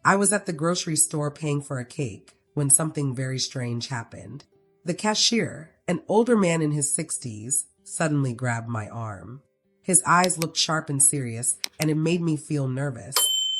I was at the grocery store paying for a cake when something very strange happened. The cashier, an older man in his 60s, suddenly grabbed my arm. His eyes looked sharp and serious, and it made me feel nervous.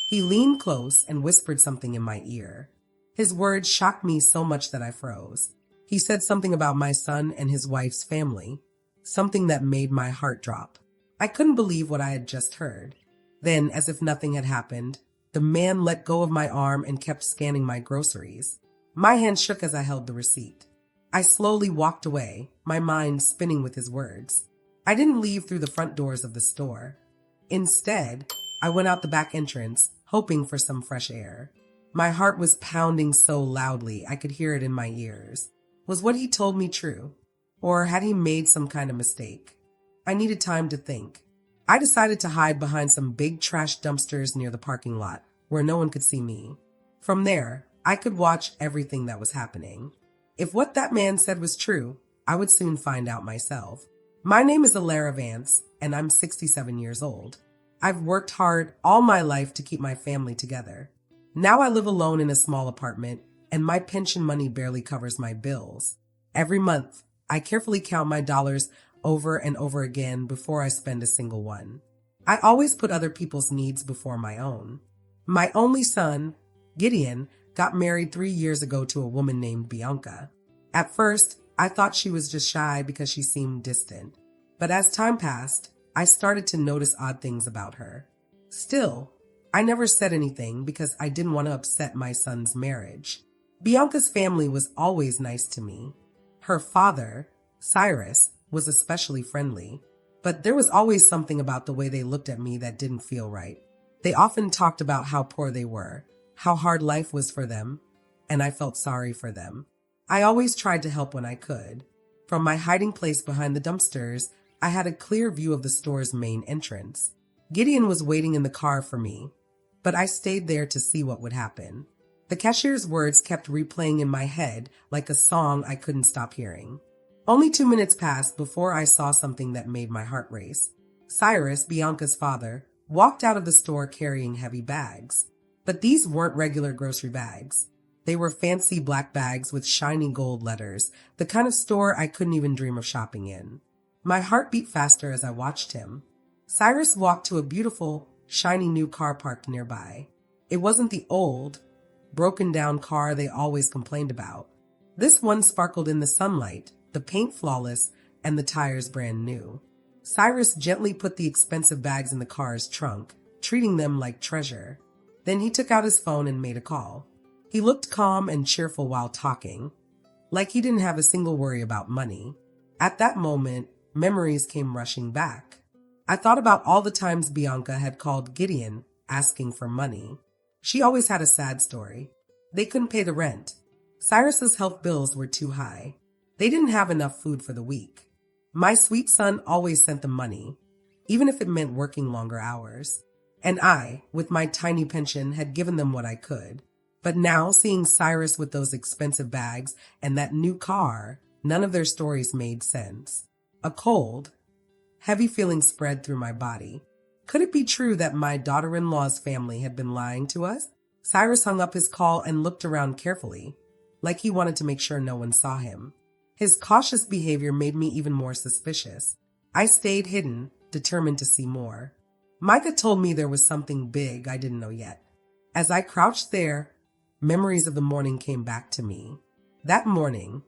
He leaned close and whispered something in my ear. His words shocked me so much that I froze. He said something about my son and his wife's family, something that made my heart drop. I couldn't believe what I had just heard. Then, as if nothing had happened, the man let go of my arm and kept scanning my groceries. My hand shook as I held the receipt. I slowly walked away, my mind spinning with his words. I didn't leave through the front doors of the store. Instead, I went out the back entrance, hoping for some fresh air. My heart was pounding so loudly I could hear it in my ears. Was what he told me true? Or had he made some kind of mistake? I needed time to think. I decided to hide behind some big trash dumpsters near the parking lot, where no one could see me. From there, I could watch everything that was happening. If what that man said was true, I would soon find out myself. My name is Alara Vance, and I'm 67 years old. I've worked hard all my life to keep my family together. Now I live alone in a small apartment, and my pension money barely covers my bills. Every month, I carefully count my dollars over and over again before I spend a single one. I always put other people's needs before my own. My only son, Gideon, got married 3 years ago to a woman named Bianca. At first, I thought she was just shy because she seemed distant. But as time passed, I started to notice odd things about her. Still, I never said anything because I didn't want to upset my son's marriage. Bianca's family was always nice to me. Her father, Cyrus, was especially friendly. But there was always something about the way they looked at me that didn't feel right. They often talked about how poor they were, how hard life was for them, and I felt sorry for them. I always tried to help when I could. From my hiding place behind the dumpsters, I had a clear view of the store's main entrance. Gideon was waiting in the car for me, but I stayed there to see what would happen. The cashier's words kept replaying in my head like a song I couldn't stop hearing. Only 2 minutes passed before I saw something that made my heart race. Cyrus, Bianca's father, walked out of the store carrying heavy bags. But these weren't regular grocery bags. They were fancy black bags with shiny gold letters, the kind of store I couldn't even dream of shopping in. My heart beat faster as I watched him. Cyrus walked to a beautiful, shiny new car parked nearby. It wasn't the old, broken-down car they always complained about. This one sparkled in the sunlight, the paint flawless, and the tires brand new. Cyrus gently put the expensive bags in the car's trunk, treating them like treasure. Then he took out his phone and made a call. He looked calm and cheerful while talking, like he didn't have a single worry about money. At that moment, memories came rushing back. I thought about all the times Bianca had called Gideon asking for money. She always had a sad story. They couldn't pay the rent. Cyrus's health bills were too high. They didn't have enough food for the week. My sweet son always sent them money, even if it meant working longer hours. And I, with my tiny pension, had given them what I could. But now, seeing Cyrus with those expensive bags and that new car, none of their stories made sense. A cold, heavy feeling spread through my body. Could it be true that my daughter-in-law's family had been lying to us? Cyrus hung up his call and looked around carefully, like he wanted to make sure no one saw him. His cautious behavior made me even more suspicious. I stayed hidden, determined to see more. Micah told me there was something big I didn't know yet. As I crouched there, memories of the morning came back to me. That morning,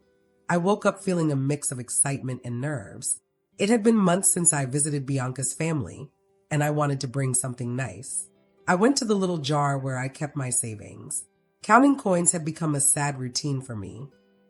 I woke up feeling a mix of excitement and nerves. It had been months since I visited Bianca's family, and I wanted to bring something nice. I went to the little jar where I kept my savings. Counting coins had become a sad routine for me.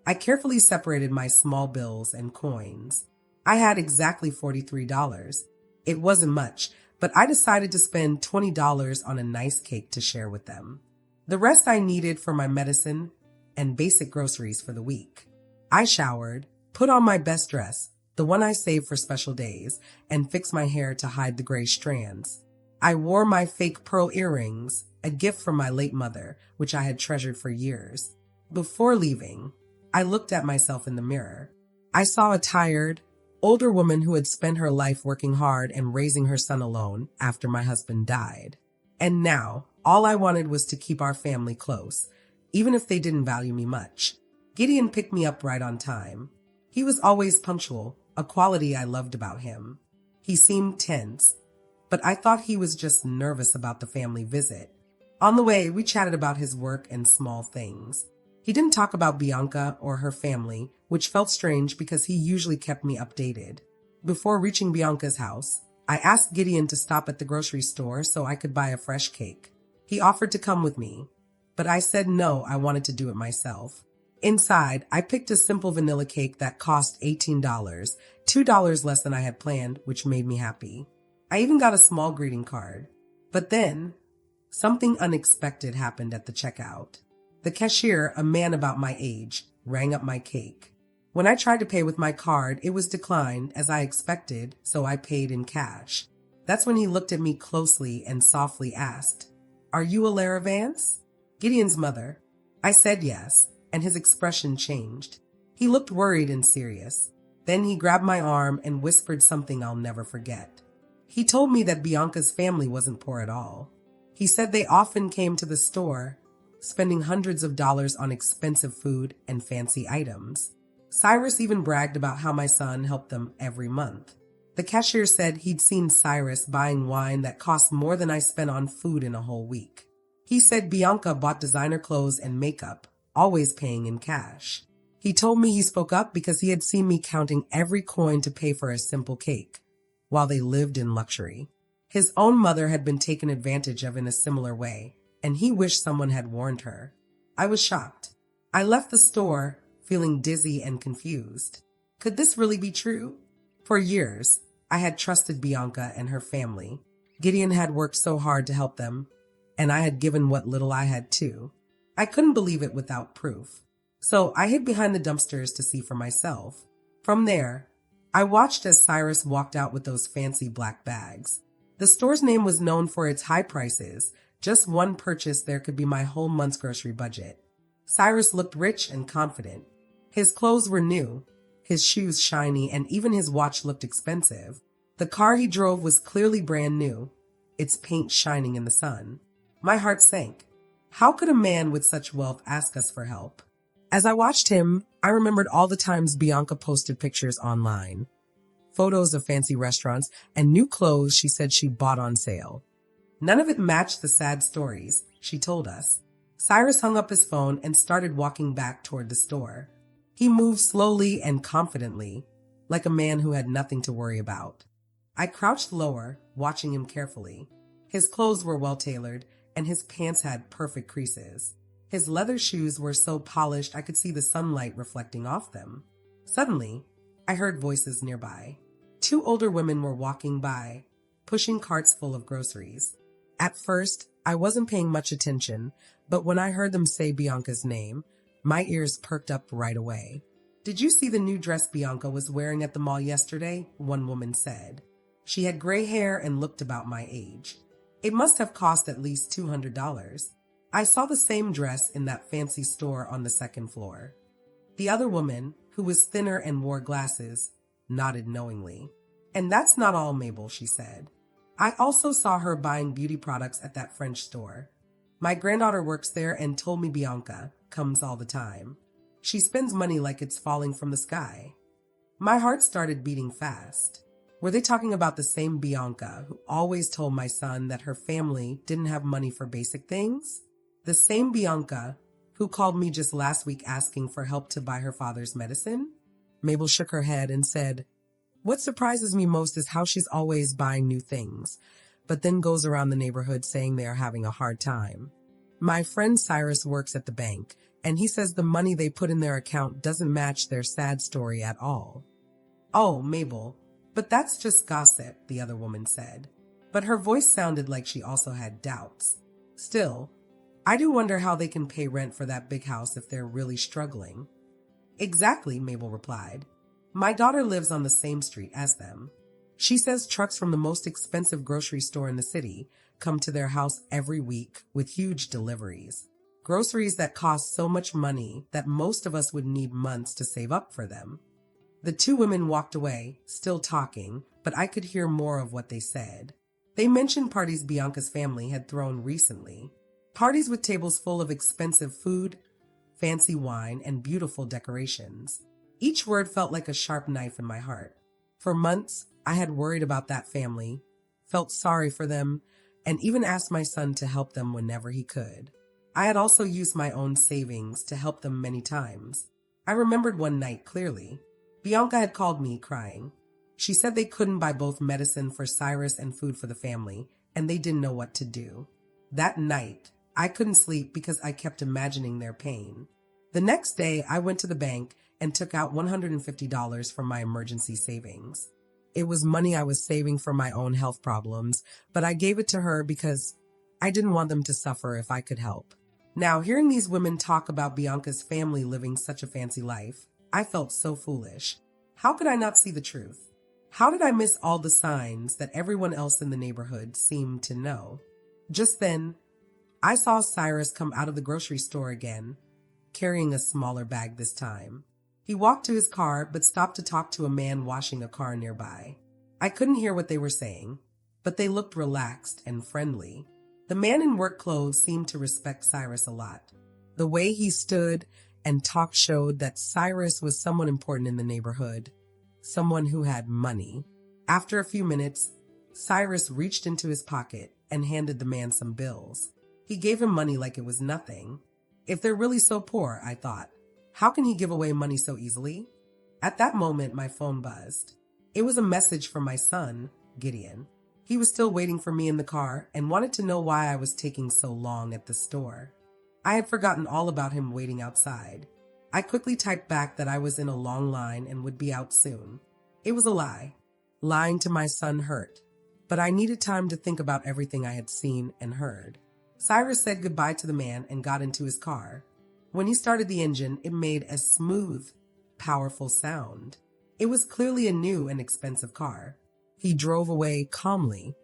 I carefully separated my small bills and coins. I had exactly $43. It wasn't much, but I decided to spend $20 on a nice cake to share with them. The rest I needed for my medicine and basic groceries for the week. I showered, put on my best dress, the one I saved for special days, and fixed my hair to hide the gray strands. I wore my fake pearl earrings, a gift from my late mother, which I had treasured for years. Before leaving, I looked at myself in the mirror. I saw a tired, older woman who had spent her life working hard and raising her son alone after my husband died. And now, All I wanted was to keep our family close, even if they didn't value me much. Gideon picked me up right on time. He was always punctual, a quality I loved about him. He seemed tense, but I thought he was just nervous about the family visit. On the way, we chatted about his work and small things. He didn't talk about Bianca or her family, which felt strange because he usually kept me updated. Before reaching Bianca's house, I asked Gideon to stop at the grocery store so I could buy a fresh cake. He offered to come with me, but I said no, I wanted to do it myself. Inside, I picked a simple vanilla cake that cost $18, $2 less than I had planned, which made me happy. I even got a small greeting card. But then, something unexpected happened at the checkout. The cashier, a man about my age, rang up my cake. When I tried to pay with my card, it was declined as I expected, so I paid in cash. That's when he looked at me closely and softly asked, "Are you Alara Vance?" Gideon's mother. I said yes, and his expression changed. He looked worried and serious. Then he grabbed my arm and whispered something I'll never forget. He told me that Bianca's family wasn't poor at all. He said they often came to the store, spending hundreds of dollars on expensive food and fancy items. Cyrus even bragged about how my son helped them every month. The cashier said he'd seen Cyrus buying wine that cost more than I spent on food in a whole week. He said Bianca bought designer clothes and makeup, always paying in cash. He told me he spoke up because he had seen me counting every coin to pay for a simple cake, while they lived in luxury. His own mother had been taken advantage of in a similar way, and he wished someone had warned her. I was shocked. I left the store feeling dizzy and confused. Could this really be true? For years, I had trusted Bianca and her family. Gideon had worked so hard to help them, and I had given what little I had too. I couldn't believe it without proof. So I hid behind the dumpsters to see for myself. From there, I watched as Cyrus walked out with those fancy black bags. The store's name was known for its high prices. Just one purchase there could be my whole month's grocery budget. Cyrus looked rich and confident. His clothes were new, his shoes shiny, and even his watch looked expensive. The car he drove was clearly brand new, its paint shining in the sun. My heart sank. How could a man with such wealth ask us for help? As I watched him, I remembered all the times Bianca posted pictures online. Photos of fancy restaurants and new clothes she said she bought on sale. None of it matched the sad stories she told us. Cyrus hung up his phone and started walking back toward the store. He moved slowly and confidently, like a man who had nothing to worry about. I crouched lower, watching him carefully. His clothes were well-tailored, and his pants had perfect creases. His leather shoes were so polished I could see the sunlight reflecting off them. Suddenly, I heard voices nearby. Two older women were walking by, pushing carts full of groceries. At first, I wasn't paying much attention, but when I heard them say Bianca's name, my ears perked up right away. "Did you see the new dress Bianca was wearing at the mall yesterday?" one woman said. She had gray hair and looked about my age. It must have cost at least $200. I saw the same dress in that fancy store on the second floor. The other woman, who was thinner and wore glasses, nodded knowingly. "And that's not all, Mabel," she said. "I also saw her buying beauty products at that French store. My granddaughter works there and told me Bianca comes all the time. She spends money like it's falling from the sky." My heart started beating fast. Were they talking about the same Bianca who always told my son that her family didn't have money for basic things? The same Bianca who called me just last week asking for help to buy her father's medicine? Mabel shook her head and said, "What surprises me most is how she's always buying new things, but then goes around the neighborhood saying they are having a hard time. My friend Cyrus works at the bank, and he says the money they put in their account doesn't match their sad story at all." "Oh, Mabel, but that's just gossip," the other woman said. But her voice sounded like she also had doubts. "Still, I do wonder how they can pay rent for that big house if they're really struggling." "Exactly," Mabel replied. "My daughter lives on the same street as them. She says trucks from the most expensive grocery store in the city come to their house every week with huge deliveries. Groceries that cost so much money that most of us would need months to save up for them." The two women walked away, still talking, but I could hear more of what they said. They mentioned parties Bianca's family had thrown recently. Parties with tables full of expensive food, fancy wine, and beautiful decorations. Each word felt like a sharp knife in my heart. For months, I had worried about that family, felt sorry for them, and even asked my son to help them whenever he could. I had also used my own savings to help them many times. I remembered one night clearly. Bianca had called me crying. She said they couldn't buy both medicine for Cyrus and food for the family, and they didn't know what to do. That night, I couldn't sleep because I kept imagining their pain. The next day, I went to the bank and took out $150 from my emergency savings. It was money I was saving for my own health problems, but I gave it to her because I didn't want them to suffer if I could help. Now, hearing these women talk about Bianca's family living such a fancy life, I felt so foolish. How could I not see the truth? How did I miss all the signs that everyone else in the neighborhood seemed to know? Just then, I saw Cyrus come out of the grocery store again, carrying a smaller bag this time. He walked to his car but stopped to talk to a man washing a car nearby. I couldn't hear what they were saying, but they looked relaxed and friendly. The man in work clothes seemed to respect Cyrus a lot. The way he stood and talked showed that Cyrus was someone important in the neighborhood, someone who had money. After a few minutes, Cyrus reached into his pocket and handed the man some bills. He gave him money like it was nothing. If they're really so poor, I thought, how can he give away money so easily? At that moment, my phone buzzed. It was a message from my son, Gideon. He was still waiting for me in the car and wanted to know why I was taking so long at the store. I had forgotten all about him waiting outside. I quickly typed back that I was in a long line and would be out soon. It was a lie. Lying to my son hurt, but I needed time to think about everything I had seen and heard. Cyrus said goodbye to the man and got into his car. When he started the engine, it made a smooth, powerful sound. It was clearly a new and expensive car. He drove away calmly,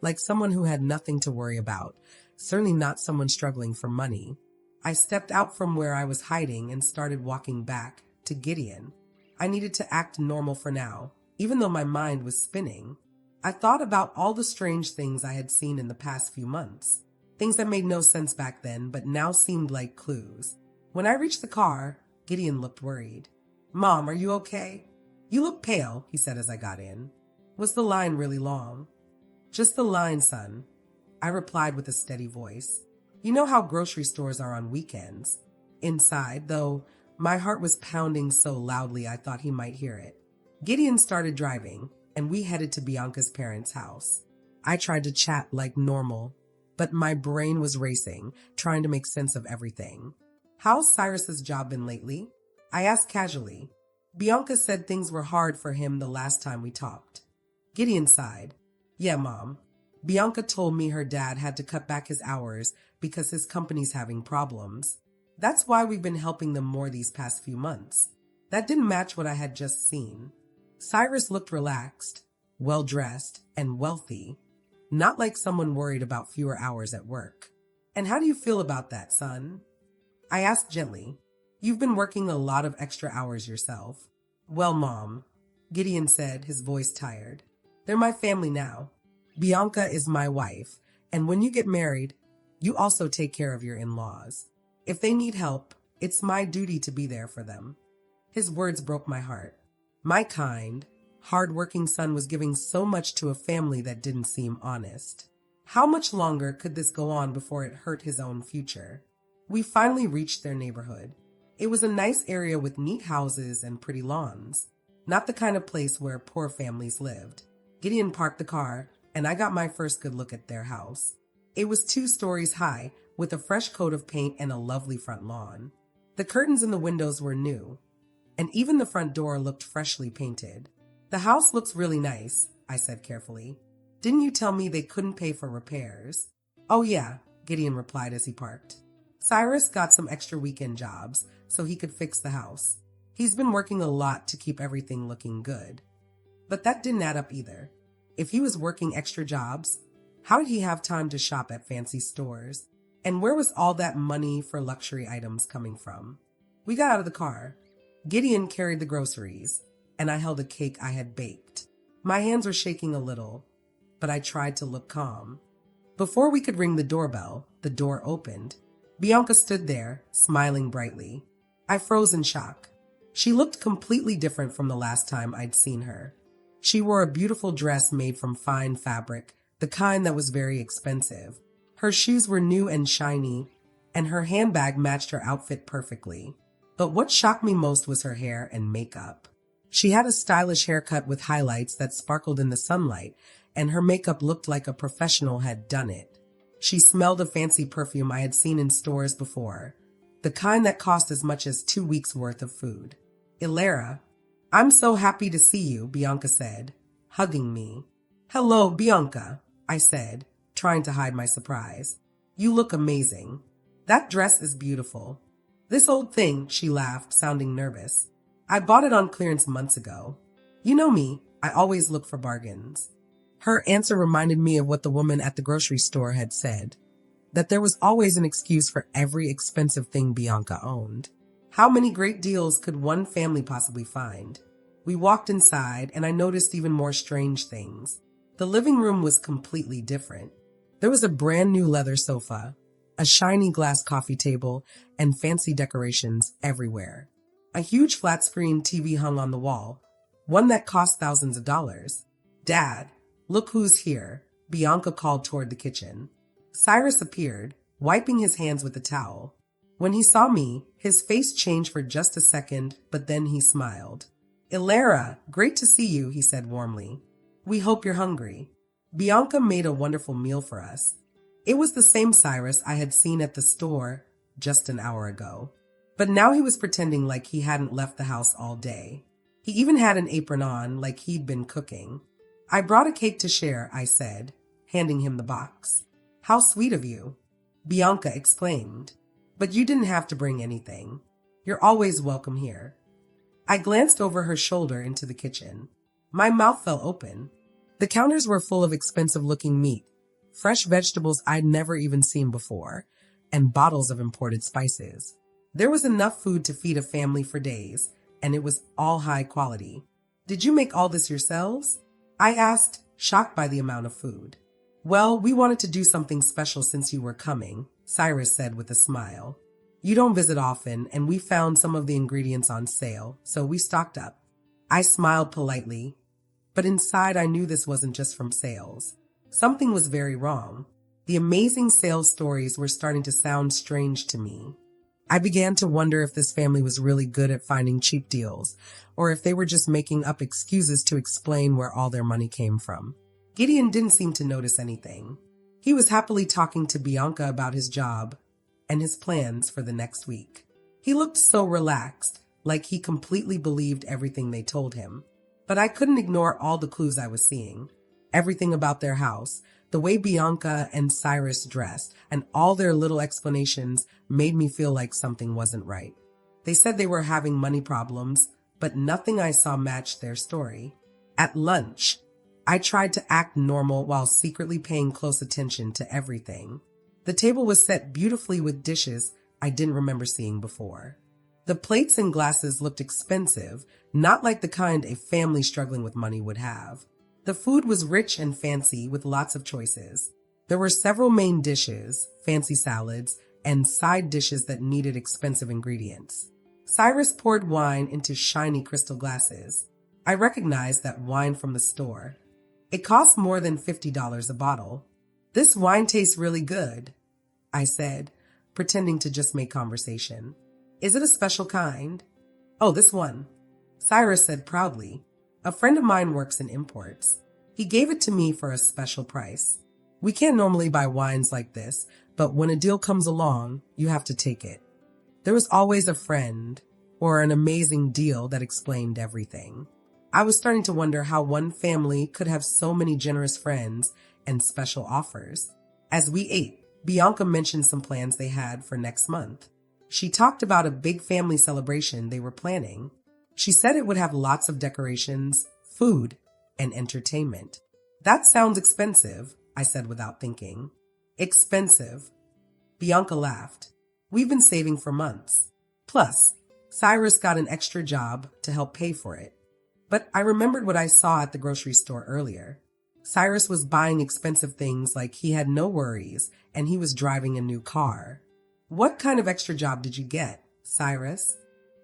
like someone who had nothing to worry about, certainly not someone struggling for money. I stepped out from where I was hiding and started walking back to Gideon. I needed to act normal for now, even though my mind was spinning. I thought about all the strange things I had seen in the past few months. Things that made no sense back then, but now seemed like clues. When I reached the car, Gideon looked worried. "Mom, are you okay?" "You look pale," he said as I got in. "Was the line really long?" "Just the line, son," I replied with a steady voice. You know how grocery stores are on weekends. Inside, though, my heart was pounding so loudly I thought he might hear it. Gideon started driving, and we headed to Bianca's parents' house. I tried to chat like normal, but my brain was racing, trying to make sense of everything. "How's Cyrus's job been lately?" I asked casually. Bianca said things were hard for him the last time we talked. Gideon sighed. "Yeah, Mom. Bianca told me her dad had to cut back his hours because his company's having problems. That's why we've been helping them more these past few months." That didn't match what I had just seen. Cyrus looked relaxed, well-dressed, and wealthy, not like someone worried about fewer hours at work. "And how do you feel about that, son?" I asked gently. "You've been working a lot of extra hours yourself." "Well, Mom," Gideon said, his voice tired, "they're my family now. Bianca is my wife, and when you get married, you also take care of your in-laws. If they need help, it's my duty to be there for them." His words broke my heart. My kind, hard-working son was giving so much to a family that didn't seem honest. How much longer could this go on before it hurt his own future? We finally reached their neighborhood. It was a nice area with neat houses and pretty lawns, not the kind of place where poor families lived. Gideon parked the car, and I got my first good look at their house. It was 2 stories high, with a fresh coat of paint and a lovely front lawn. The curtains in the windows were new, and even the front door looked freshly painted. "The house looks really nice," I said carefully. "Didn't you tell me they couldn't pay for repairs?" "Oh yeah," Gideon replied as he parked. "Cyrus got some extra weekend jobs so he could fix the house. He's been working a lot to keep everything looking good." But that didn't add up either. If he was working extra jobs, how did he have time to shop at fancy stores? And where was all that money for luxury items coming from? We got out of the car. Gideon carried the groceries, and I held a cake I had baked. My hands were shaking a little. but I tried to look calm. Before we could ring the doorbell, the door opened. Bianca stood there, smiling brightly. I froze in shock. She looked completely different from the last time I'd seen her. She wore a beautiful dress made from fine fabric, the kind that was very expensive. Her shoes were new and shiny, and her handbag matched her outfit perfectly. But what shocked me most was her hair and makeup. She had a stylish haircut with highlights that sparkled in the sunlight, and her makeup looked like a professional had done it. She smelled a fancy perfume I had seen in stores before, the kind that cost as much as 2 weeks' worth of food. "Ilera, I'm so happy to see you," Bianca said, hugging me. "Hello, Bianca," I said, trying to hide my surprise. "You look amazing. That dress is beautiful." "This old thing," she laughed, sounding nervous. "I bought it on clearance months ago. You know me, I always look for bargains." Her answer reminded me of what the woman at the grocery store had said, that there was always an excuse for every expensive thing Bianca owned. How many great deals could one family possibly find? We walked inside, and I noticed even more strange things. The living room was completely different. There was a brand new leather sofa, a shiny glass coffee table, and fancy decorations everywhere. A huge flat-screen TV hung on the wall, one that cost thousands of dollars. "Dad, look who's here," Bianca called toward the kitchen. Cyrus appeared, wiping his hands with a towel. When he saw me, his face changed for just a second, but then he smiled. "Ilera, great to see you," he said warmly. "We hope you're hungry." Bianca made a wonderful meal for us. It was the same Cyrus I had seen at the store just an hour ago. But now he was pretending like he hadn't left the house all day. He even had an apron on, like he'd been cooking. "I brought a cake to share," I said, handing him the box. "How sweet of you," Bianca exclaimed. "But you didn't have to bring anything. You're always welcome here." I glanced over her shoulder into the kitchen. My mouth fell open. The counters were full of expensive-looking meat, fresh vegetables I'd never even seen before, and bottles of imported spices. There was enough food to feed a family for days, and it was all high quality. "Did you make all this yourselves?" I asked, shocked by the amount of food. "Well, we wanted to do something special since you were coming," Cyrus said with a smile. "You don't visit often, and we found some of the ingredients on sale, so we stocked up." I smiled politely, but inside I knew this wasn't just from sales. Something was very wrong. The amazing sales stories were starting to sound strange to me. I began to wonder if this family was really good at finding cheap deals, or if they were just making up excuses to explain where all their money came from. Gideon didn't seem to notice anything. He was happily talking to Bianca about his job and his plans for the next week. He looked so relaxed, like he completely believed everything they told him. But I couldn't ignore all the clues I was seeing. Everything about their house, the way Bianca and Cyrus dressed, and all their little explanations made me feel like something wasn't right. They said they were having money problems, but nothing I saw matched their story. At lunch, I tried to act normal while secretly paying close attention to everything. The table was set beautifully with dishes I didn't remember seeing before. The plates and glasses looked expensive, not like the kind a family struggling with money would have. The food was rich and fancy with lots of choices. There were several main dishes, fancy salads, and side dishes that needed expensive ingredients. Cyrus poured wine into shiny crystal glasses. I recognized that wine from the store. It cost more than $50 a bottle. "This wine tastes really good," I said, pretending to just make conversation. "Is it a special kind?" "Oh, this one," Cyrus said proudly. "A friend of mine works in imports. He gave it to me for a special price. We can't normally buy wines like this, but when a deal comes along, you have to take it." There was always a friend or an amazing deal that explained everything. I was starting to wonder how one family could have so many generous friends and special offers. As we ate, Bianca mentioned some plans they had for next month. She talked about a big family celebration they were planning. She said it would have lots of decorations, food, and entertainment. "That sounds expensive," I said without thinking. "Expensive," Bianca laughed. "We've been saving for months. Plus, Cyrus got an extra job to help pay for it." But I remembered what I saw at the grocery store earlier. Cyrus was buying expensive things like he had no worries and he was driving a new car. What kind of extra job did you get, Cyrus?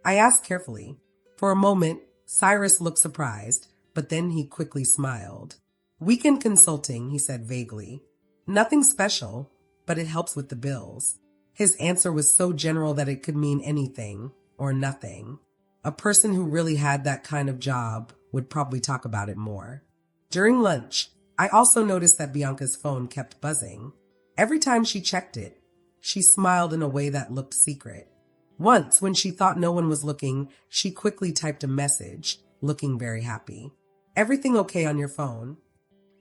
I asked carefully. For a moment, Cyrus looked surprised, but then he quickly smiled. Weekend consulting, he said vaguely. Nothing special, but it helps with the bills. His answer was so general that it could mean anything or nothing. A person who really had that kind of job would probably talk about it more. During lunch, I also noticed that Bianca's phone kept buzzing. Every time she checked it, she smiled in a way that looked secret. Once, when she thought no one was looking, she quickly typed a message, looking very happy. Everything okay on your phone?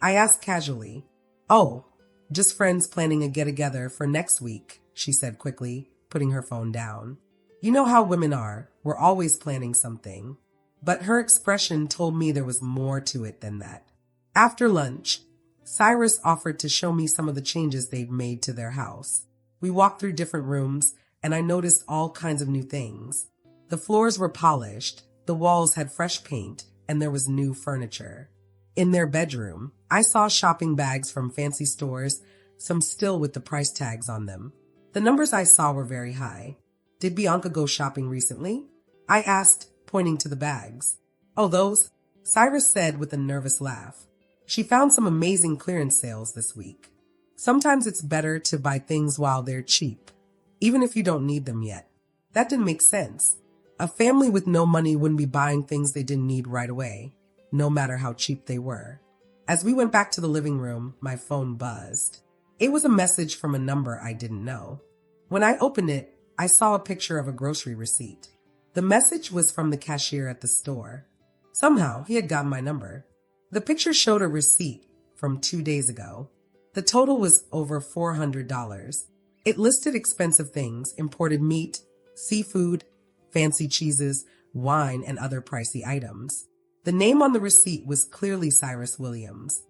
I asked casually. Oh, just friends planning a get-together for next week, she said quickly, putting her phone down. You know how women are, we're always planning something. But her expression told me there was more to it than that. After lunch, Cyrus offered to show me some of the changes they'd made to their house. We walked through different rooms, and I noticed all kinds of new things. The floors were polished, the walls had fresh paint, and there was new furniture. In their bedroom, I saw shopping bags from fancy stores, some still with the price tags on them. The numbers I saw were very high. Did Bianca go shopping recently? I asked, pointing to the bags. Oh, those? Cyrus said with a nervous laugh. She found some amazing clearance sales this week. Sometimes it's better to buy things while they're cheap, even if you don't need them yet. That didn't make sense. A family with no money wouldn't be buying things they didn't need right away, no matter how cheap they were. As we went back to the living room, my phone buzzed. It was a message from a number I didn't know. When I opened it, I saw a picture of a grocery receipt. The message was from the cashier at the store. Somehow, he had gotten my number. The picture showed a receipt from 2 days ago. The total was over $400. It listed expensive things, imported meat, seafood, fancy cheeses, wine, and other pricey items. The name on the receipt was clearly Cyrus Williams.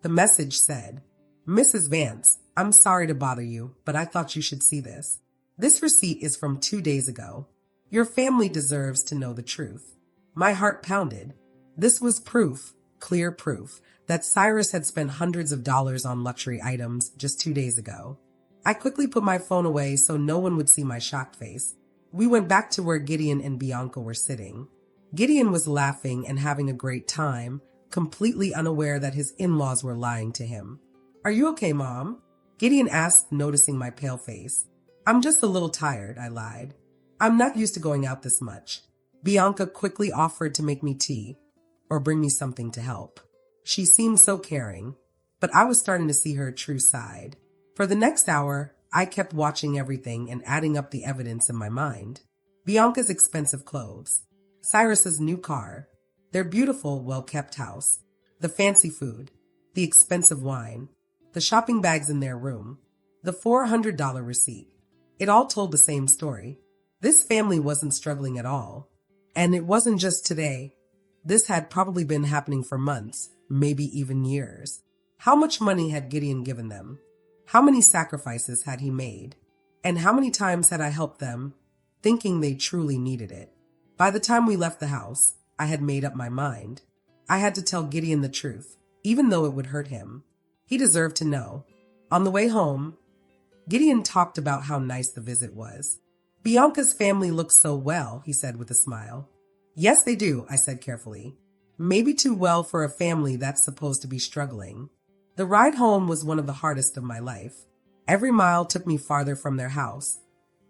The message said, Mrs. Vance, I'm sorry to bother you, but I thought you should see this. This receipt is from 2 days ago. Your family deserves to know the truth. My heart pounded. This was proof, clear proof, that Cyrus had spent hundreds of dollars on luxury items just 2 days ago. I quickly put my phone away so no one would see my shocked face. We went back to where Gideon and Bianca were sitting. Gideon was laughing and having a great time, completely unaware that his in-laws were lying to him. Are you okay, Mom? Gideon asked, noticing my pale face. I'm just a little tired, I lied. I'm not used to going out this much. Bianca quickly offered to make me tea or bring me something to help. She seemed so caring, but I was starting to see her true side. For the next hour, I kept watching everything and adding up the evidence in my mind. Bianca's expensive clothes, Cyrus's new car, their beautiful, well-kept house, the fancy food, the expensive wine, the shopping bags in their room, the $400 receipt. It all told the same story. This family wasn't struggling at all. And it wasn't just today. This had probably been happening for months, maybe even years. How much money had Gideon given them? How many sacrifices had he made? And how many times had I helped them, thinking they truly needed it? By the time we left the house, I had made up my mind. I had to tell Gideon the truth, even though it would hurt him. He deserved to know. On the way home, Gideon talked about how nice the visit was. Bianca's family looks so well, he said with a smile. Yes, they do, I said carefully. Maybe too well for a family that's supposed to be struggling. The ride home was one of the hardest of my life. Every mile took me farther from their house,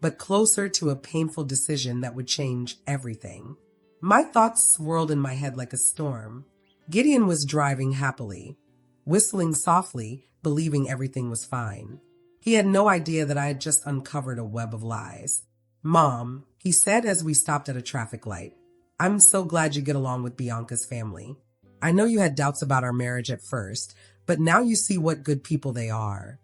but closer to a painful decision that would change everything. My thoughts swirled in my head like a storm. Gideon was driving happily, whistling softly, believing everything was fine. He had no idea that I had just uncovered a web of lies. Mom, he said as we stopped at a traffic light, I'm so glad you get along with Bianca's family. I know you had doubts about our marriage at first, but now you see what good people they are.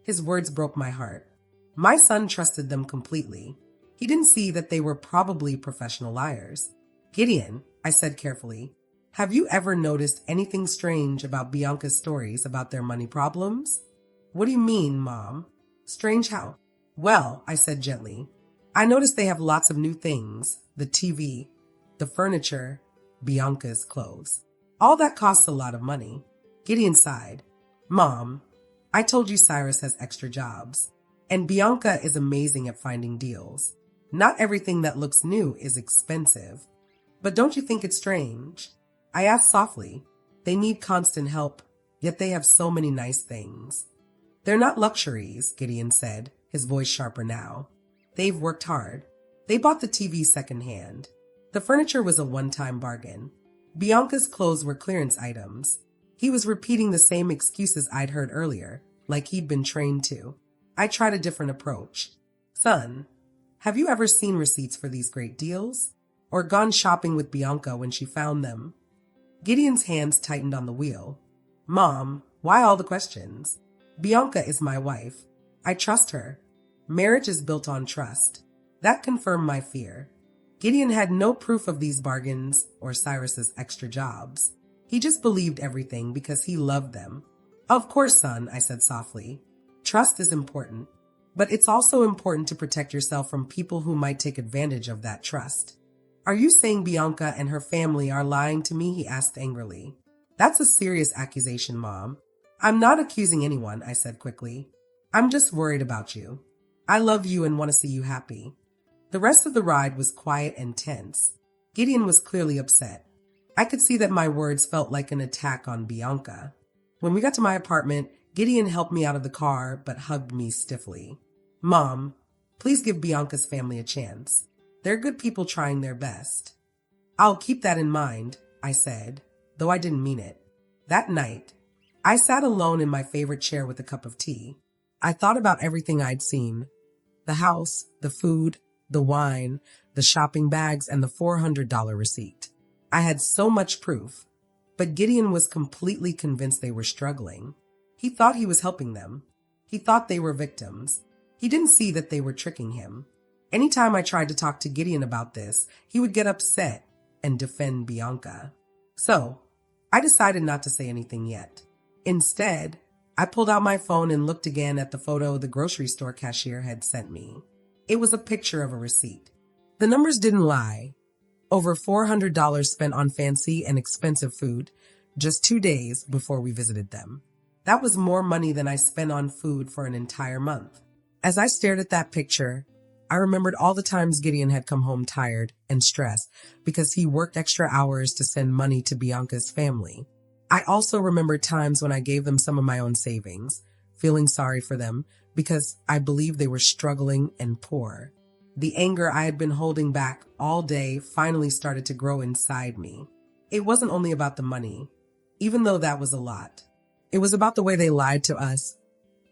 His words broke my heart. My son trusted them completely. He didn't see that they were probably professional liars. Gideon, I said carefully, have you ever noticed anything strange about Bianca's stories about their money problems? What do you mean, Mom? Strange how? Well, I said gently, I noticed they have lots of new things, the TV, the furniture, Bianca's clothes. All that costs a lot of money. Gideon sighed. Mom, I told you Cyrus has extra jobs. And Bianca is amazing at finding deals. Not everything that looks new is expensive. But don't you think it's strange? I asked softly. They need constant help, yet they have so many nice things. They're not luxuries, Gideon said, his voice sharper now. They've worked hard. They bought the TV secondhand. The furniture was a one-time bargain. Bianca's clothes were clearance items. He was repeating the same excuses I'd heard earlier, like he'd been trained to. I tried a different approach. Son, have you ever seen receipts for these great deals? Or gone shopping with Bianca when she found them? Gideon's hands tightened on the wheel. Mom, why all the questions? Bianca is my wife. I trust her. Marriage is built on trust. That confirmed my fear. Gideon had no proof of these bargains or Cyrus's extra jobs. He just believed everything because he loved them. Of course, son, I said softly. Trust is important, but it's also important to protect yourself from people who might take advantage of that trust. Are you saying Bianca and her family are lying to me? He asked angrily. That's a serious accusation, Mom. I'm not accusing anyone, I said quickly. I'm just worried about you. I love you and want to see you happy. The rest of the ride was quiet and tense. Gideon was clearly upset. I could see that my words felt like an attack on Bianca. When we got to my apartment, Gideon helped me out of the car but hugged me stiffly. Mom, please give Bianca's family a chance. They're good people trying their best. I'll keep that in mind, I said, though I didn't mean it. That night, I sat alone in my favorite chair with a cup of tea. I thought about everything I'd seen. The house, the food, the wine, the shopping bags, and the $400 receipt. I had so much proof, but Gideon was completely convinced they were struggling. He thought he was helping them. He thought they were victims. He didn't see that they were tricking him. Anytime I tried to talk to Gideon about this, he would get upset and defend Bianca. So, I decided not to say anything yet. Instead, I pulled out my phone and looked again at the photo the grocery store cashier had sent me. It was a picture of a receipt. The numbers didn't lie. Over $400 spent on fancy and expensive food just 2 days before we visited them. That was more money than I spent on food for an entire month. As I stared at that picture, I remembered all the times Gideon had come home tired and stressed because he worked extra hours to send money to Bianca's family. I also remembered times when I gave them some of my own savings, feeling sorry for them because I believed they were struggling and poor. The anger I had been holding back all day finally started to grow inside me. It wasn't only about the money, even though that was a lot. It was about the way they lied to us,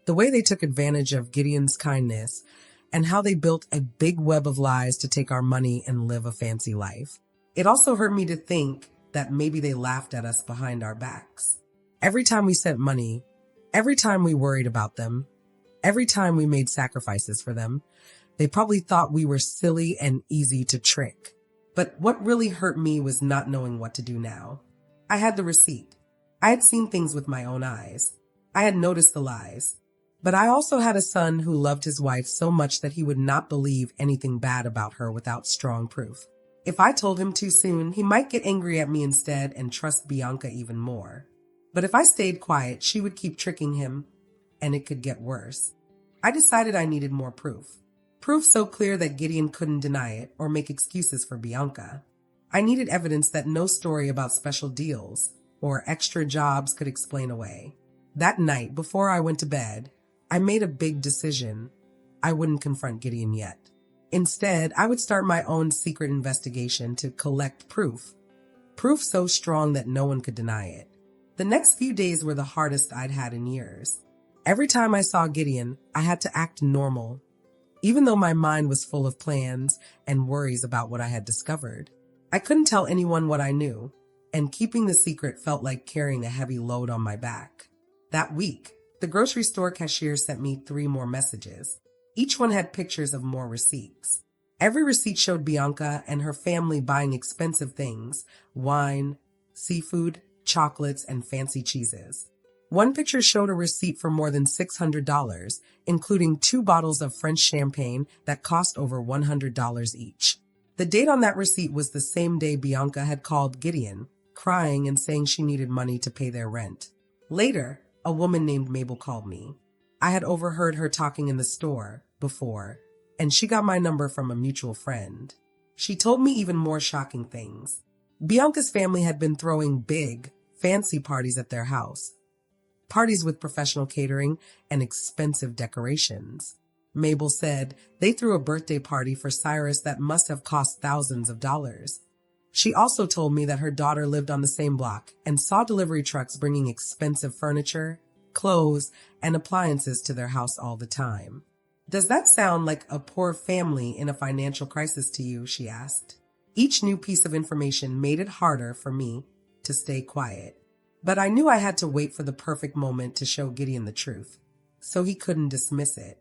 the way they took advantage of Gideon's kindness, and how they built a big web of lies to take our money and live a fancy life. It also hurt me to think that maybe they laughed at us behind our backs. Every time we sent money, every time we worried about them, every time we made sacrifices for them, they probably thought we were silly and easy to trick. But what really hurt me was not knowing what to do now. I had the receipt. I had seen things with my own eyes. I had noticed the lies. But I also had a son who loved his wife so much that he would not believe anything bad about her without strong proof. If I told him too soon, he might get angry at me instead and trust Bianca even more. But if I stayed quiet, she would keep tricking him, and it could get worse. I decided I needed more proof. Proof so clear that Gideon couldn't deny it or make excuses for Bianca. I needed evidence that no story about special deals or extra jobs could explain away. That night, before I went to bed, I made a big decision. I wouldn't confront Gideon yet. Instead, I would start my own secret investigation to collect proof. Proof so strong that no one could deny it. The next few days were the hardest I'd had in years. Every time I saw Gideon, I had to act normal, even though my mind was full of plans and worries about what I had discovered. I couldn't tell anyone what I knew, and keeping the secret felt like carrying a heavy load on my back. That week, the grocery store cashier sent me 3 more messages. Each one had pictures of more receipts. Every receipt showed Bianca and her family buying expensive things: wine, seafood, chocolates, and fancy cheeses. One picture showed a receipt for more than $600, including 2 bottles of French champagne that cost over $100 each. The date on that receipt was the same day Bianca had called Gideon, crying and saying she needed money to pay their rent. Later, a woman named Mabel called me. I had overheard her talking in the store before, and she got my number from a mutual friend. She told me even more shocking things. Bianca's family had been throwing big, fancy parties at their house. Parties with professional catering and expensive decorations. Mabel said they threw a birthday party for Cyrus that must have cost thousands of dollars. She also told me that her daughter lived on the same block and saw delivery trucks bringing expensive furniture, clothes, and appliances to their house all the time. Does that sound like a poor family in a financial crisis to you? She asked. Each new piece of information made it harder for me to stay quiet. But I knew I had to wait for the perfect moment to show Gideon the truth, so he couldn't dismiss it.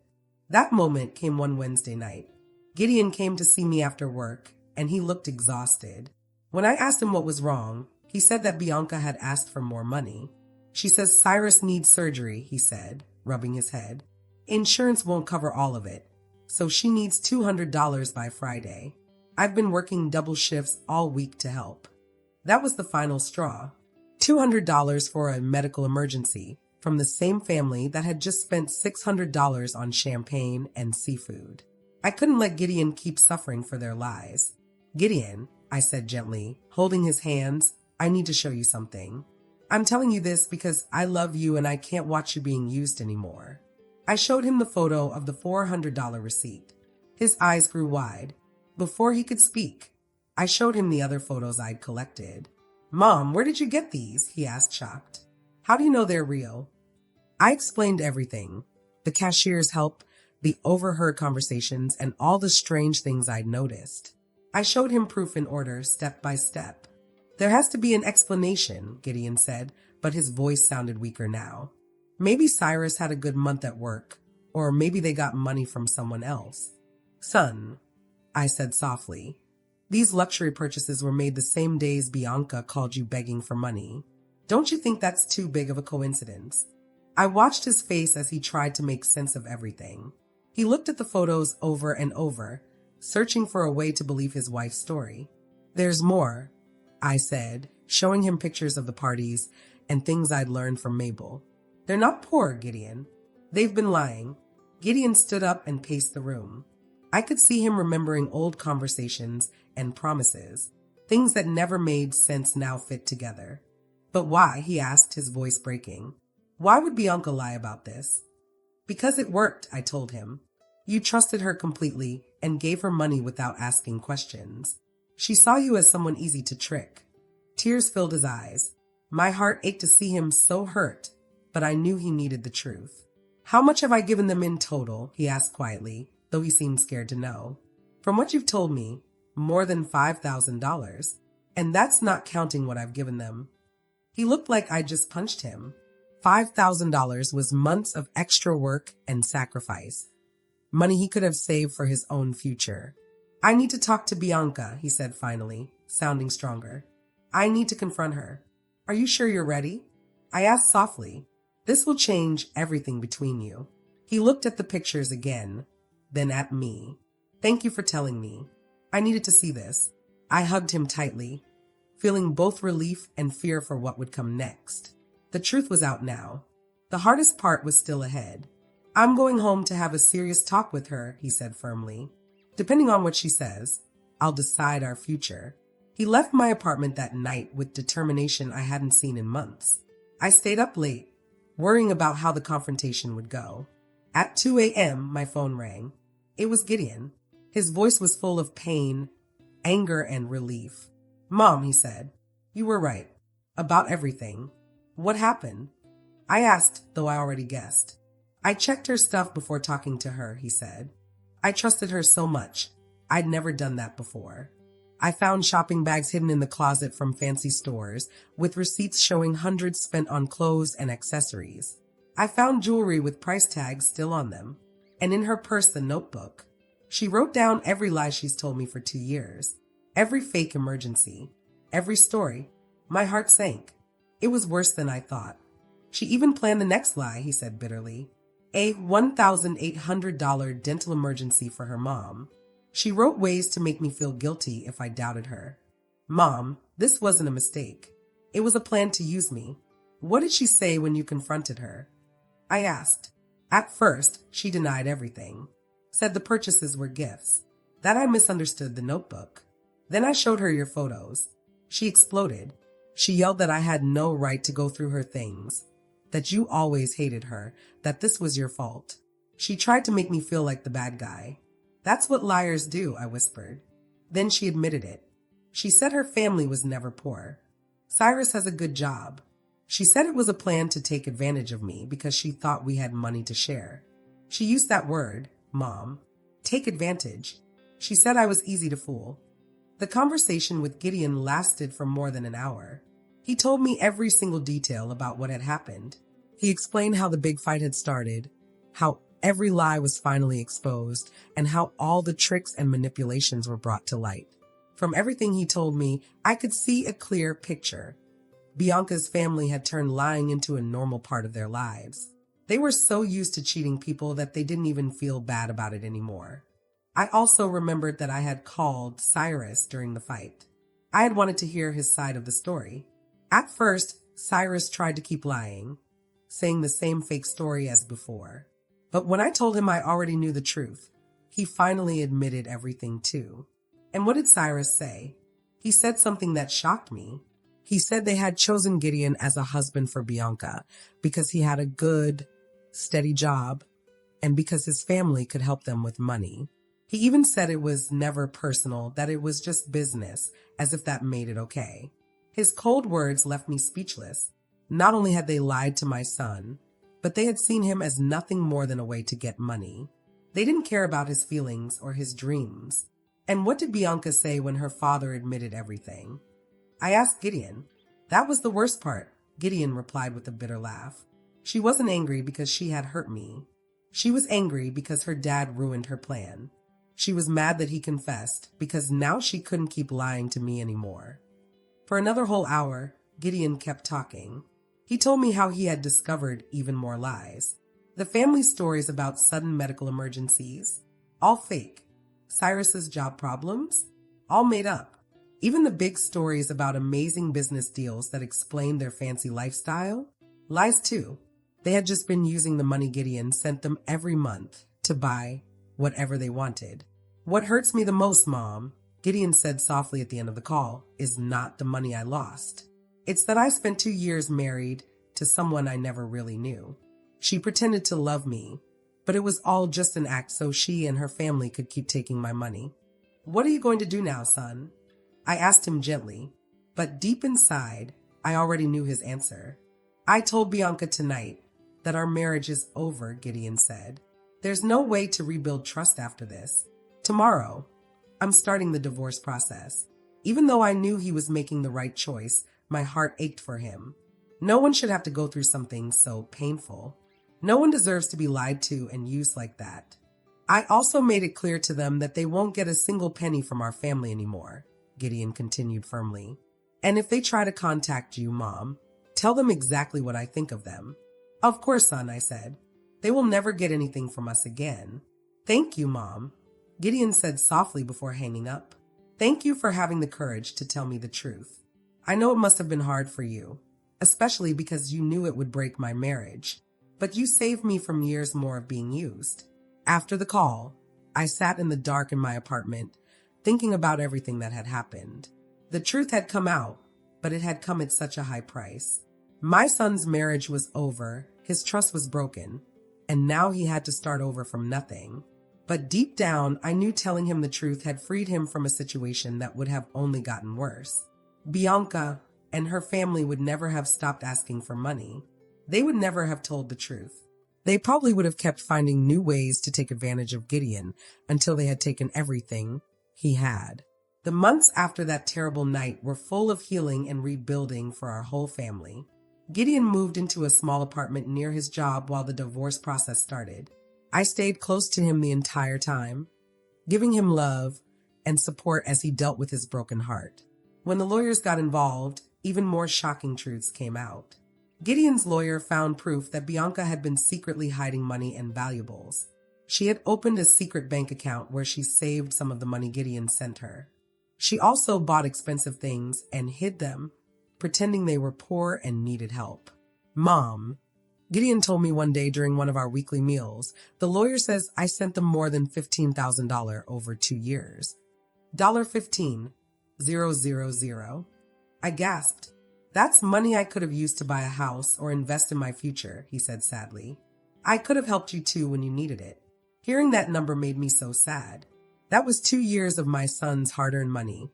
That moment came one Wednesday night. Gideon came to see me after work, and he looked exhausted. When I asked him what was wrong, he said that Bianca had asked for more money. She says Cyrus needs surgery, he said, rubbing his head. Insurance won't cover all of it, so she needs $200 by Friday. I've been working double shifts all week to help. That was the final straw. $200 for a medical emergency from the same family that had just spent $600 on champagne and seafood. I couldn't let Gideon keep suffering for their lies. Gideon, I said gently, holding his hands, I need to show you something. I'm telling you this because I love you and I can't watch you being used anymore. I showed him the photo of the $400 receipt. His eyes grew wide. Before he could speak, I showed him the other photos I'd collected. Mom, where did you get these? He asked, shocked. How do you know they're real? I explained everything. The cashier's help, the overheard conversations, and all the strange things I'd noticed. I showed him proof in order, step by step. There has to be an explanation, Gideon said, but his voice sounded weaker now. Maybe Cyrus had a good month at work, or maybe they got money from someone else. Son, I said softly, these luxury purchases were made the same days Bianca called you begging for money. Don't you think that's too big of a coincidence? I watched his face as he tried to make sense of everything. He looked at the photos over and over, searching for a way to believe his wife's story. There's more, I said, showing him pictures of the parties and things I'd learned from Mabel. They're not poor, Gideon. They've been lying. Gideon stood up and paced the room. I could see him remembering old conversations and promises. Things that never made sense now fit together. But why? He asked, his voice breaking. Why would Bianca lie about this? Because it worked, I told him. You trusted her completely and gave her money without asking questions. She saw you as someone easy to trick. Tears filled his eyes. My heart ached to see him so hurt, but I knew he needed the truth. How much have I given them in total? He asked quietly, though he seemed scared to know. From what you've told me, more than $5,000, and that's not counting what I've given them. He looked like I just punched him. $5,000 was months of extra work and sacrifice. Money he could have saved for his own future. I need to talk to Bianca, he said finally, sounding stronger. I need to confront her. Are you sure you're ready? I asked softly. This will change everything between you. He looked at the pictures again, then at me. Thank you for telling me. I needed to see this. I hugged him tightly, feeling both relief and fear for what would come next. The truth was out now. The hardest part was still ahead. I'm going home to have a serious talk with her, he said firmly. Depending on what she says, I'll decide our future. He left my apartment that night with determination I hadn't seen in months. I stayed up late, worrying about how the confrontation would go. At 2 a.m., my phone rang. It was Gideon. His voice was full of pain, anger, and relief. Mom, he said, you were right. About everything. What happened? I asked, though I already guessed. I checked her stuff before talking to her, he said. I trusted her so much. I'd never done that before. I found shopping bags hidden in the closet from fancy stores, with receipts showing hundreds spent on clothes and accessories. I found jewelry with price tags still on them, and in her purse the notebook. She wrote down every lie she's told me for 2 years, every fake emergency, every story. My heart sank. It was worse than I thought. She even planned the next lie, he said bitterly. A $1,800 dental emergency for her mom. She wrote ways to make me feel guilty if I doubted her. Mom, this wasn't a mistake. It was a plan to use me. What did she say when you confronted her? I asked. At first, she denied everything. Said the purchases were gifts. That I misunderstood the notebook. Then I showed her your photos. She exploded. She yelled that I had no right to go through her things. That you always hated her. That this was your fault. She tried to make me feel like the bad guy. That's what liars do, I whispered. Then she admitted it. She said her family was never poor. Cyrus has a good job. She said it was a plan to take advantage of me because she thought we had money to share. She used that word, Mom. Take advantage. She said I was easy to fool. The conversation with Gideon lasted for more than an hour. He told me every single detail about what had happened. He explained how the big fight had started, how every lie was finally exposed, and how all the tricks and manipulations were brought to light. From everything he told me, I could see a clear picture. Bianca's family had turned lying into a normal part of their lives. They were so used to cheating people that they didn't even feel bad about it anymore. I also remembered that I had called Cyrus during the fight. I had wanted to hear his side of the story. At first, Cyrus tried to keep lying, saying the same fake story as before. But when I told him I already knew the truth, he finally admitted everything too. And what did Cyrus say? He said something that shocked me. He said they had chosen Gideon as a husband for Bianca because he had a good, steady job and because his family could help them with money. He even said it was never personal, that it was just business, as if that made it okay. His cold words left me speechless. Not only had they lied to my son, but they had seen him as nothing more than a way to get money. They didn't care about his feelings or his dreams. And what did Bianca say when her father admitted everything? I asked Gideon. That was the worst part, Gideon replied with a bitter laugh. She wasn't angry because she had hurt me. She was angry because her dad ruined her plan. She was mad that he confessed because now she couldn't keep lying to me anymore. For another whole hour, Gideon kept talking. He told me how he had discovered even more lies. The family stories about sudden medical emergencies, all fake. Cyrus's job problems, all made up. Even the big stories about amazing business deals that explained their fancy lifestyle, lies too. They had just been using the money Gideon sent them every month to buy whatever they wanted. What hurts me the most, Mom, Gideon said softly at the end of the call, is not the money I lost. It's that I spent 2 years married to someone I never really knew. She pretended to love me, but it was all just an act so she and her family could keep taking my money. What are you going to do now, son? I asked him gently, but deep inside, I already knew his answer. I told Bianca tonight that our marriage is over, Gideon said. There's no way to rebuild trust after this. Tomorrow, I'm starting the divorce process. Even though I knew he was making the right choice, my heart ached for him. No one should have to go through something so painful. No one deserves to be lied to and used like that. I also made it clear to them that they won't get a single penny from our family anymore, Gideon continued firmly. And if they try to contact you, Mom, tell them exactly what I think of them. Of course, son, I said. They will never get anything from us again. Thank you, Mom, Gideon said softly before hanging up. Thank you for having the courage to tell me the truth. I know it must have been hard for you, especially because you knew it would break my marriage, but you saved me from years more of being used. After the call, I sat in the dark in my apartment, thinking about everything that had happened. The truth had come out, but it had come at such a high price. My son's marriage was over, his trust was broken, and now he had to start over from nothing. But deep down, I knew telling him the truth had freed him from a situation that would have only gotten worse. Bianca and her family would never have stopped asking for money. They would never have told the truth. They probably would have kept finding new ways to take advantage of Gideon until they had taken everything he had. The months after that terrible night were full of healing and rebuilding for our whole family. Gideon moved into a small apartment near his job while the divorce process started. I stayed close to him the entire time, giving him love and support as he dealt with his broken heart. When the lawyers got involved, even more shocking truths came out. Gideon's lawyer found proof that Bianca had been secretly hiding money and valuables. She had opened a secret bank account where she saved some of the money Gideon sent her. She also bought expensive things and hid them, pretending they were poor and needed help. Mom, Gideon told me one day during one of our weekly meals, the lawyer says I sent them more than $15,000 over 2 years. $15,000. I gasped. That's money I could have used to buy a house or invest in my future, he said sadly. I could have helped you too when you needed it. Hearing that number made me so sad. That was 2 years of my son's hard-earned money,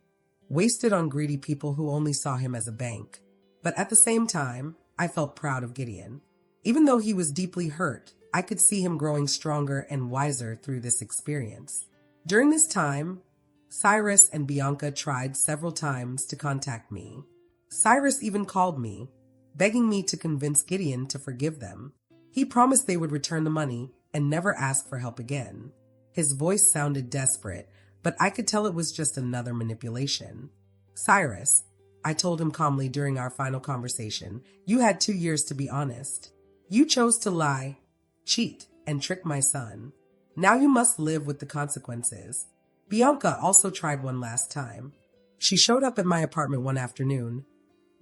wasted on greedy people who only saw him as a bank. But at the same time, I felt proud of Gideon. Even though he was deeply hurt, I could see him growing stronger and wiser through this experience. During this time, Cyrus and Bianca tried several times to contact me. Cyrus even called me, begging me to convince Gideon to forgive them. He promised they would return the money and never ask for help again. His voice sounded desperate, but I could tell it was just another manipulation. Cyrus, I told him calmly during our final conversation, you had 2 years to be honest. You chose to lie, cheat, and trick my son. Now you must live with the consequences. Bianca also tried one last time. She showed up at my apartment one afternoon,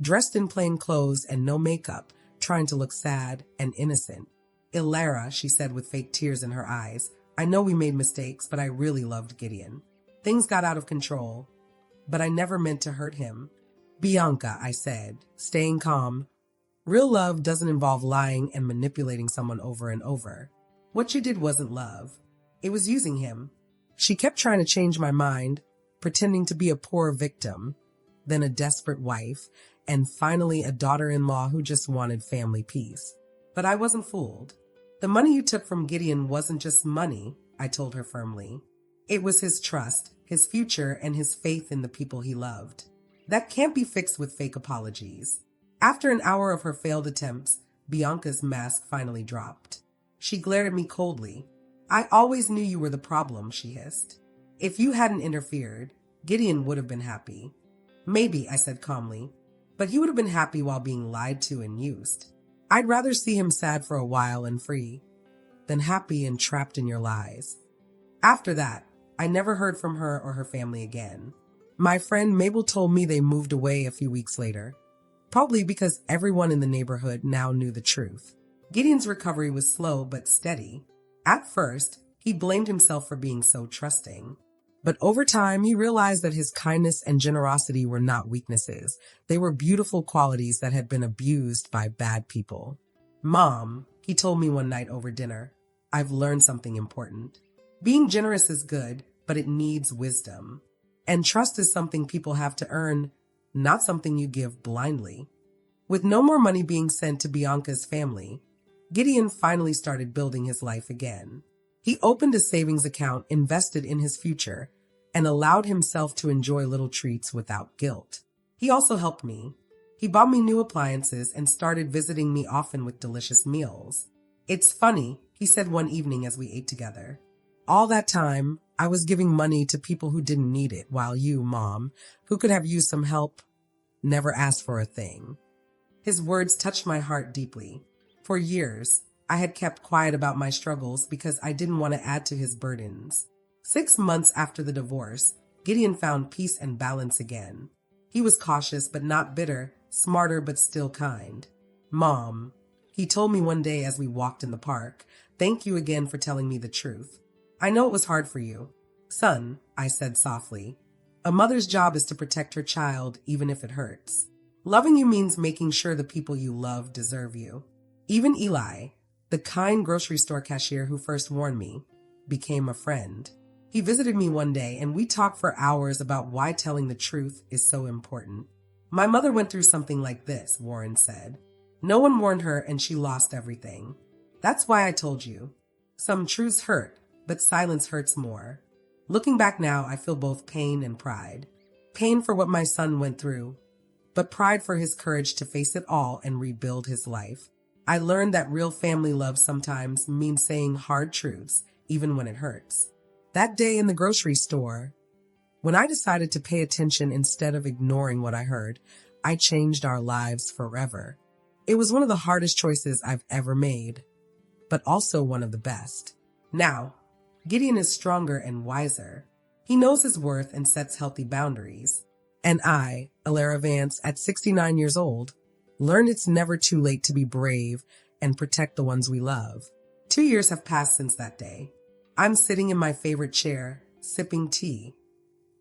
dressed in plain clothes and no makeup, trying to look sad and innocent. Ilara, she said with fake tears in her eyes, I know we made mistakes, but I really loved Gideon. Things got out of control, but I never meant to hurt him. Bianca, I said, staying calm. Real love doesn't involve lying and manipulating someone over and over. What you did wasn't love. It was using him. She kept trying to change my mind, pretending to be a poor victim, then a desperate wife, and finally a daughter-in-law who just wanted family peace. But I wasn't fooled. The money you took from Gideon wasn't just money, I told her firmly. It was his trust, his future, and his faith in the people he loved. That can't be fixed with fake apologies. After an hour of her failed attempts, Bianca's mask finally dropped. She glared at me coldly. I always knew you were the problem, she hissed. If you hadn't interfered, Gideon would have been happy. Maybe, I said calmly, but he would have been happy while being lied to and used. I'd rather see him sad for a while and free than happy and trapped in your lies. After that, I never heard from her or her family again. My friend Mabel told me they moved away a few weeks later, probably because everyone in the neighborhood now knew the truth. Gideon's recovery was slow but steady. At first, he blamed himself for being so trusting. But over time, he realized that his kindness and generosity were not weaknesses. They were beautiful qualities that had been abused by bad people. Mom, he told me one night over dinner, I've learned something important. Being generous is good, but it needs wisdom. And trust is something people have to earn, not something you give blindly. With no more money being sent to Bianca's family, Gideon finally started building his life again. He opened a savings account, invested in his future, and allowed himself to enjoy little treats without guilt. He also helped me. He bought me new appliances and started visiting me often with delicious meals. It's funny, he said one evening as we ate together. All that time, I was giving money to people who didn't need it, while you, Mom, who could have used some help, never asked for a thing. His words touched my heart deeply. For years, I had kept quiet about my struggles because I didn't want to add to his burdens. 6 months after the divorce, Gideon found peace and balance again. He was cautious but not bitter, smarter but still kind. Mom, he told me one day as we walked in the park, thank you again for telling me the truth. I know it was hard for you. Son, I said softly, a mother's job is to protect her child even if it hurts. Loving you means making sure the people you love deserve you. Even Eli, the kind grocery store cashier who first warned me, became a friend. He visited me one day and we talked for hours about why telling the truth is so important. My mother went through something like this, Warren said. No one warned her and she lost everything. That's why I told you. Some truths hurt, but silence hurts more. Looking back now, I feel both pain and pride. Pain for what my son went through, but pride for his courage to face it all and rebuild his life. I learned that real family love sometimes means saying hard truths, even when it hurts. That day in the grocery store, when I decided to pay attention instead of ignoring what I heard, I changed our lives forever. It was one of the hardest choices I've ever made, but also one of the best. Now, Gideon is stronger and wiser. He knows his worth and sets healthy boundaries. And I, Alara Vance, at 69 years old, Learn it's never too late to be brave and protect the ones we love. 2 years have passed since that day. I'm sitting in my favorite chair, sipping tea,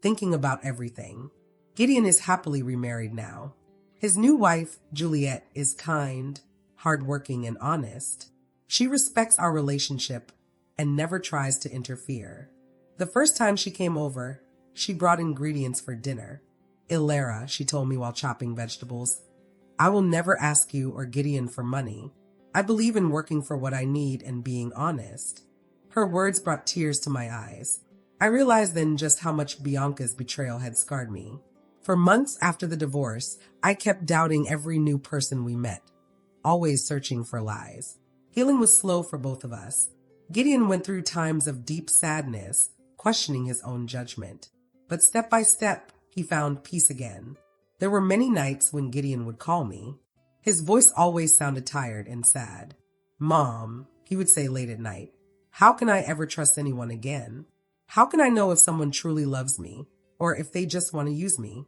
thinking about everything. Gideon is happily remarried now. His new wife, Juliet, is kind, hardworking, and honest. She respects our relationship and never tries to interfere. The first time she came over, she brought ingredients for dinner. Ilera, she told me while chopping vegetables, I will never ask you or Gideon for money. I believe in working for what I need and being honest. Her words brought tears to my eyes. I realized then just how much Bianca's betrayal had scarred me. For months after the divorce, I kept doubting every new person we met, always searching for lies. Healing was slow for both of us. Gideon went through times of deep sadness, questioning his own judgment. But step by step, he found peace again. There were many nights when Gideon would call me. His voice always sounded tired and sad. Mom, he would say late at night, how can I ever trust anyone again? How can I know if someone truly loves me, or if they just want to use me?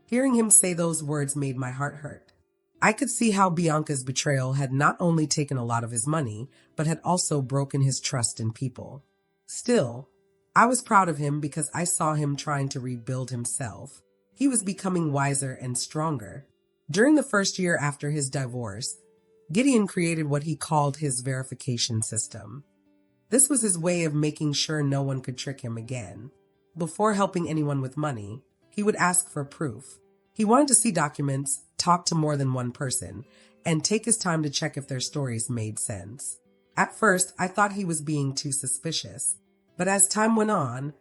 Hearing him say those words made my heart hurt. I could see how Bianca's betrayal had not only taken a lot of his money, but had also broken his trust in people. Still, I was proud of him because I saw him trying to rebuild himself. He was becoming wiser and stronger. During the first year after his divorce, Gideon created what he called his verification system. This was his way of making sure no one could trick him again. Before helping anyone with money, he would ask for proof. He wanted to see documents, talk to more than one person, and take his time to check if their stories made sense. At first, I thought he was being too suspicious, but as time went on,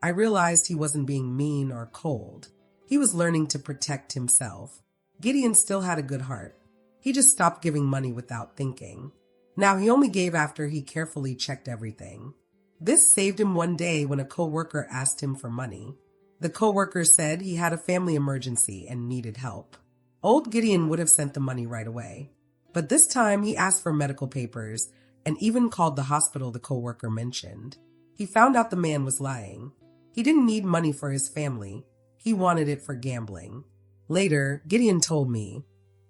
I realized he wasn't being mean or cold. He was learning to protect himself. Gideon still had a good heart. He just stopped giving money without thinking. Now he only gave after he carefully checked everything. This saved him one day when a coworker asked him for money. The coworker said he had a family emergency and needed help. Old Gideon would have sent the money right away. But this time he asked for medical papers and even called the hospital the coworker mentioned. He found out the man was lying. He didn't need money for his family. He wanted it for gambling. Later, Gideon told me,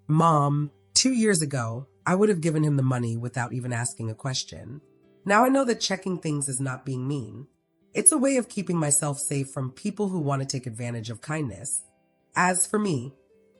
Mom, 2 years ago, I would have given him the money without even asking a question. Now I know that checking things is not being mean. It's a way of keeping myself safe from people who want to take advantage of kindness. As for me,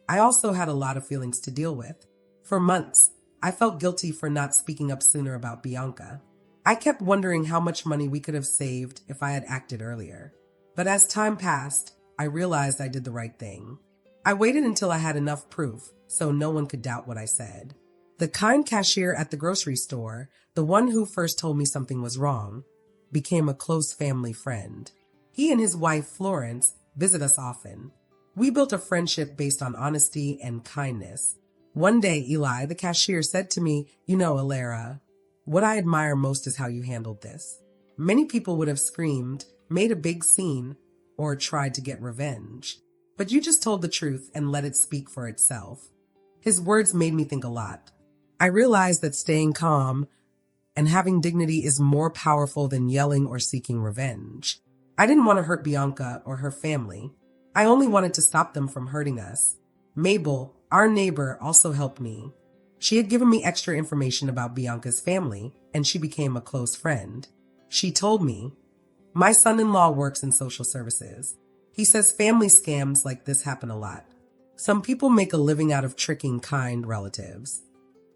I also had a lot of feelings to deal with. For months, I felt guilty for not speaking up sooner about Bianca. I kept wondering how much money we could have saved if I had acted earlier. But as time passed, I realized I did the right thing. I waited until I had enough proof so no one could doubt what I said. The kind cashier at the grocery store, the one who first told me something was wrong, became a close family friend. He and his wife, Florence, visit us often. We built a friendship based on honesty and kindness. One day, Eli, the cashier, said to me, Ilera, what I admire most is how you handled this. Many people would have screamed, made a big scene, or tried to get revenge. But you just told the truth and let it speak for itself. His words made me think a lot. I realized that staying calm and having dignity is more powerful than yelling or seeking revenge. I didn't want to hurt Bianca or her family. I only wanted to stop them from hurting us. Mabel, our neighbor, also helped me. She had given me extra information about Bianca's family, and she became a close friend. She told me, my son-in-law works in social services. He says family scams like this happen a lot. Some people make a living out of tricking kind relatives.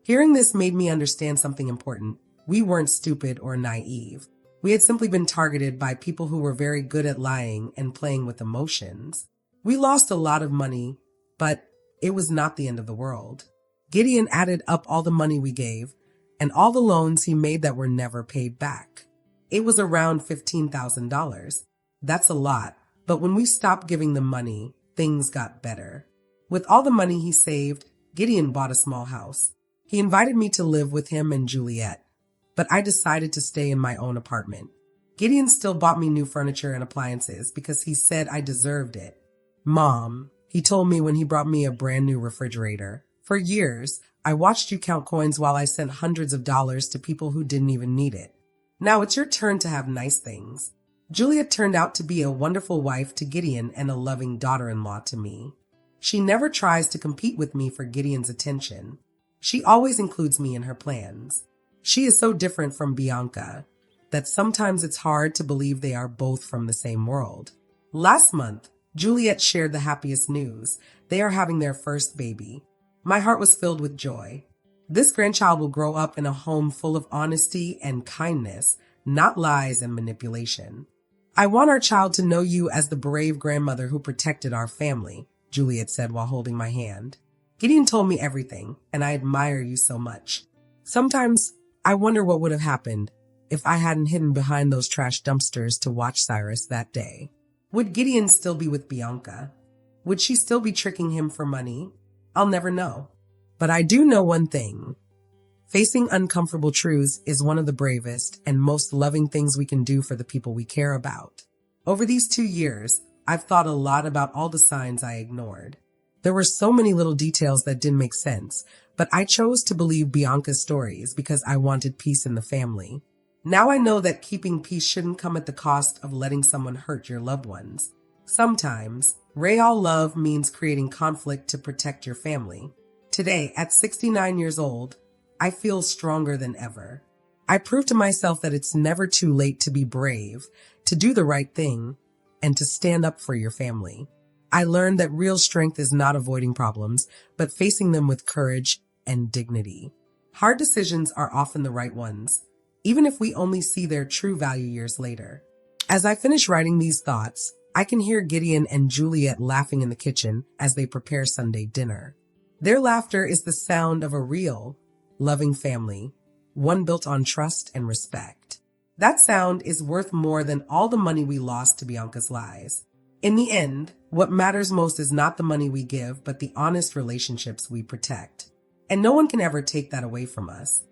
Hearing this made me understand something important. We weren't stupid or naive. We had simply been targeted by people who were very good at lying and playing with emotions. We lost a lot of money, but it was not the end of the world. Gideon added up all the money we gave and all the loans he made that were never paid back. It was around $15,000. That's a lot, but when we stopped giving them money, things got better. With all the money he saved, Gideon bought a small house. He invited me to live with him and Juliet, but I decided to stay in my own apartment. Gideon still bought me new furniture and appliances because he said I deserved it. Mom, he told me when he brought me a brand new refrigerator. For years, I watched you count coins while I sent hundreds of dollars to people who didn't even need it. Now it's your turn to have nice things. Juliet turned out to be a wonderful wife to Gideon and a loving daughter-in-law to me. She never tries to compete with me for Gideon's attention. She always includes me in her plans. She is so different from Bianca that sometimes it's hard to believe they are both from the same world. Last month, Juliet shared the happiest news. They are having their first baby. My heart was filled with joy. This grandchild will grow up in a home full of honesty and kindness, not lies and manipulation. I want our child to know you as the brave grandmother who protected our family, Juliet said while holding my hand. Gideon told me everything, and I admire you so much. Sometimes I wonder what would have happened if I hadn't hidden behind those trash dumpsters to watch Cyrus that day. Would Gideon still be with Bianca? Would she still be tricking him for money? I'll never know. But I do know one thing. Facing uncomfortable truths is one of the bravest and most loving things we can do for the people we care about. Over these 2 years, I've thought a lot about all the signs I ignored. There were so many little details that didn't make sense, but I chose to believe Bianca's stories because I wanted peace in the family. Now I know that keeping peace shouldn't come at the cost of letting someone hurt your loved ones. Sometimes, real love means creating conflict to protect your family. Today, at 69 years old, I feel stronger than ever. I proved to myself that it's never too late to be brave, to do the right thing, and to stand up for your family. I learned that real strength is not avoiding problems, but facing them with courage and dignity. Hard decisions are often the right ones, even if we only see their true value years later. As I finish writing these thoughts, I can hear Gideon and Juliet laughing in the kitchen as they prepare Sunday dinner. Their laughter is the sound of a real, loving family, one built on trust and respect. That sound is worth more than all the money we lost to Bianca's lies. In the end, what matters most is not the money we give, but the honest relationships we protect. And no one can ever take that away from us.